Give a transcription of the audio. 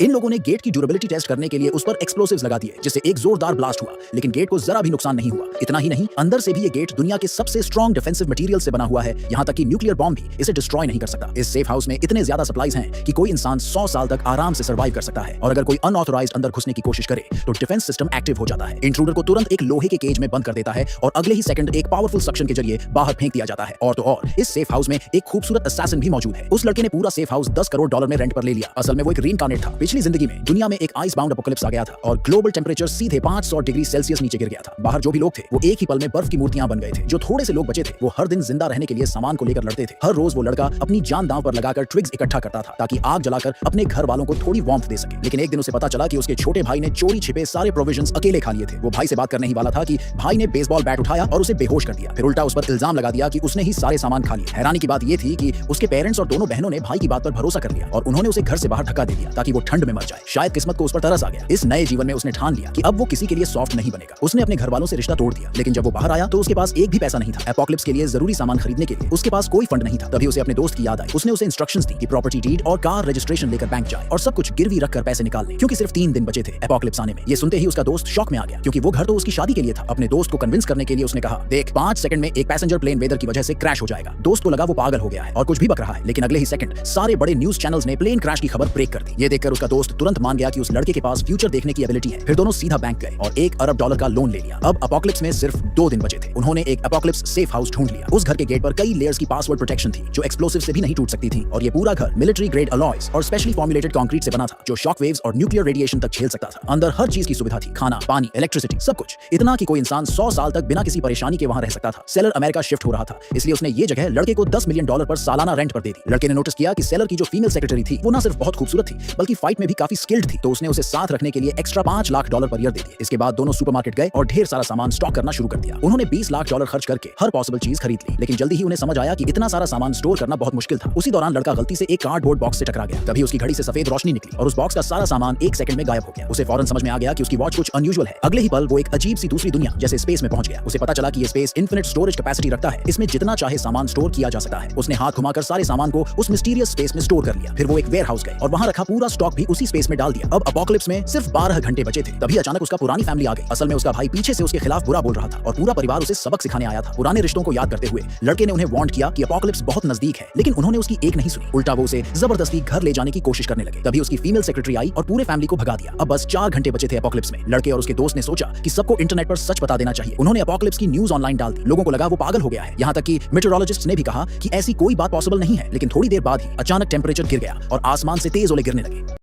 इन लोगों ने गेट की ड्यूरेबिलिटी टेस्ट करने के लिए उस पर एक्सप्लोसिव्स लगा दिए, जिससे एक जोरदार ब्लास्ट हुआ, लेकिन गेट को जरा भी नुकसान नहीं हुआ। इतना ही नहीं, अंदर से भी ये गेट दुनिया के सबसे स्ट्रॉन्ग डिफेंसिव मटेरियल से बना हुआ है, यहाँ तक कि न्यूक्लियर बॉम्ब भी इसे डिस्ट्रॉय नहीं कर सकता। इस सेफ हाउस में इतने ज्यादा सप्लाईज हैं कि कोई इंसान 100 साल तक आराम से सर्वाइव कर सकता है, और अगर कोई अनऑथराइज्ड अंदर घुसने की कोशिश करे तो डिफेंस सिस्टम एक्टिव हो जाता है। इंट्रूडर को तुरंत एक लोहे के केज में बंद कर देता है और अगले ही सेकंड एक पावरफुल सक्शन के जरिए बाहर फेंक दिया जाता है। और तो और इस सेफ हाउस में एक खूबसूरत असैसिन भी मौजूद है। उस लड़के ने पूरा सेफ हाउस $10 करोड़ में रेंट पर ले लिया। असल में वो एक रीइंकार्नेट था। पिछली जिंदगी में दुनिया में एक आइस बाउंड एपोकलिप्स आ गया था और ग्लोबल टेंपरेचर सीधे 500 डिग्री सेल्सियस नीचे गिर गया था। बाहर जो भी लोग थे वो एक ही पल में बर्फ की मूर्तियां बन गए थे। जो थोड़े से लोग बचे थे वो हर दिन जिंदा रहने के लिए सामान को लेकर लड़ते थे। हर रोज वो लड़का अपनी जान दांव पर लगाकर ट्विग्स इकट्ठा करता था ताकि आग जलाकर अपने घर वालों को थोड़ी वार्मथ दे सके। लेकिन एक दिन उसे पता चला कि उसके छोटे भाई ने चोरी छिपे सारे प्रोविजंस अकेले खा लिए थे। वो भाई से बात करने ही वाला था कि भाई ने बेसबॉल बैट उठाया और उसे बेहोश कर दिया। फिर उल्टा उस पर इल्जाम लगा दिया कि उसने ही सारे सामान खा लिए। हैरानी की बात यह थी कि उसके पेरेंट्स और दोनों बहनों ने भाई की बात पर भरोसा कर लिया और उन्होंने उसे घर से बाहर धक्का दे दिया ताकि वो ठंड में मर जाए। शायद किस्मत को उस पर तरस आ गया। इस नए जीवन में उसने ठान लिया कि अब वो किसी के लिए सॉफ्ट नहीं बनेगा। उसने अपने घर वालों से रिश्ता तोड़ दिया, लेकिन जब वो बाहर आया तो उसके पास एक भी पैसा नहीं था। एपोकलिप्स के लिए जरूरी सामान खरीदने के लिए उसके पास कोई फंड नहीं था। तभी उसे अपने दोस्त की याद आई। उसने उसे इंस्ट्रक्शंस दी कि प्रॉपर्टी डीड और कार रजिस्ट्रेशन लेकर बैंक जाए और सब कुछ गिरवी रखकर पैसे निकाल ले, क्योंकि सिर्फ 3 दिन बचे थे एपोकलिप्स आने में। ये सुनते ही उसका दोस्त शॉक में आ गया, क्योंकि वो घर तो उसकी शादी के लिए था। अपने दोस्त को कन्विंस करने के लिए उसने कहा, देख 5 सेकंड में एक पैसेंजर प्लेन वेदर की वजह से क्रैश हो जाएगा। दोस्त को लगा वो पागल हो गया है और कुछ भी बक रहा है, लेकिन अगले ही सेकंड सारे बड़े न्यूज चैनल्स ने प्लेन क्रैश की खबर ब्रेक कर दी। ये देखकर उसका दोस्त तुरंत मान गया कि उस लड़के के पास फ्यूचर देखने की एबिलिटी है। फिर दोनों सीधा बैंक गए और $1 अरब का लोन ले लिया। अब एपोकलिप्स में सिर्फ 2 दिन बचे थे। उन्होंने एक एपोकलिप्स सेफ हाउस ढूंढ लिया। उस घर के गेट पर कई लेयर्स की पासवर्ड प्रोटेक्शन थी जो एक्सप्लोसिव से भी नहीं टूट सकती थी, और ये पूरा घर मिलिट्री ग्रेड अलॉयज और स्पेशली फॉर्मुलेटेड कंक्रीट से बना था जो शॉक वेव्स और न्यूक्लियर रेडिएशन तक झेल सकता था। अंदर हर चीज की सुविधा थी, खाना, पानी, इलेक्ट्रिसिटी, सब कुछ। इतना कि कोई इंसान 100 साल तक बिना किसी परेशानी के वहां रह सकता था। सेलर अमेरिका शिफ्ट हो रहा था, इसलिए उसने ये जगह लड़के को $10 मिलियन पर सालाना रेंट पर दे दी। लड़के ने नोटिस किया कि सेलर की जो फीमेल सेक्रेटरी थी वो ना सिर्फ बहुत खूबसूरत थी बल्कि फाइट में भी काफी स्किल्ड थी, तो उसने उसे साथ रखने के लिए एक्स्ट्रा $5 लाख पर ईयर दे दिए। इसके बाद दोनों सुपरमार्केट गए और ढेर सारा सामान स्टॉक करना शुरू कर दिया। उन्होंने $20 लाख खर्च करके हर पॉसिबल चीज खरीद ली, लेकिन जल्दी ही उन्हें समझ आया कि इतना सारा सामान स्टोर करना बहुत मुश्किल था। उसी दौरान लड़का गलती से एक कार्डबोर्ड बॉक्स से टकरा गया। तभी उसकी घड़ी से सफेद रोशनी निकली और उस बॉक्स का सारा सामान 1 सेकंड में गायब हो गया। उसे फौरन समझ में आ गया कि उसकी वॉच कुछ अनयूजुअल है। अगले ही पल वो एक अजीब सी दूसरी दुनिया जैसे स्पेस में पहुंच गया। उसे पता चला कि ये स्पेस इन्फिनिट स्टोरेज कैपेसिटी रखता है, इसमें जितना चाहे सामान स्टोर किया जा सकता है। उसने हाथ घुमाकर सारे सामान को उस मिस्टीरियस स्पेस में स्टोर कर लिया। फिर वो एक वेयर हाउस गए और वहां रखा पूरा स्टॉक भी उसी स्पेस में डाल दिया। अब एपोकलिप्स में सिर्फ 12 घंटे बचे थे, तभी अचानक उसका पुरानी फैमिली आ गई। असल में उसका भाई पीछे से उसके खिलाफ बुरा बोल रहा था और पूरा परिवार उसे सबक सिखाने आया था। पुराने रिश्तों को याद करते हुए लड़के ने उन्हें वार्न किया कि एपोकलिप्स बहुत नजदीक है, लेकिन उन्होंने उसकी एक नहीं सुनी। उल्टा वो उसे जबरदस्ती घर ले जाने की कोशिश करने लगे। तभी उसकी फीमेल सेक्रेटरी आई और पूरे फैमिली को भगा दिया। अब बस 4 घंटे बचे थे एपोकलिप्स में। लड़के और उसके दोस्त ने सोचा कि सबको इंटरनेट पर सच बता देना चाहिए। उन्होंने एपोकलिप्स की न्यूज ऑनलाइन डाल दी। लोगों को लगा वो पागल हो गया है। यहाँ तक कि मेटेरोलॉजिस्ट्स ने भी कहा कि ऐसी कोई बात पॉसिबल नहीं है, लेकिन थोड़ी देर बाद ही अचानक टेंपरेचर गिर गया और आसमान से तेज ओले गिरने लगे।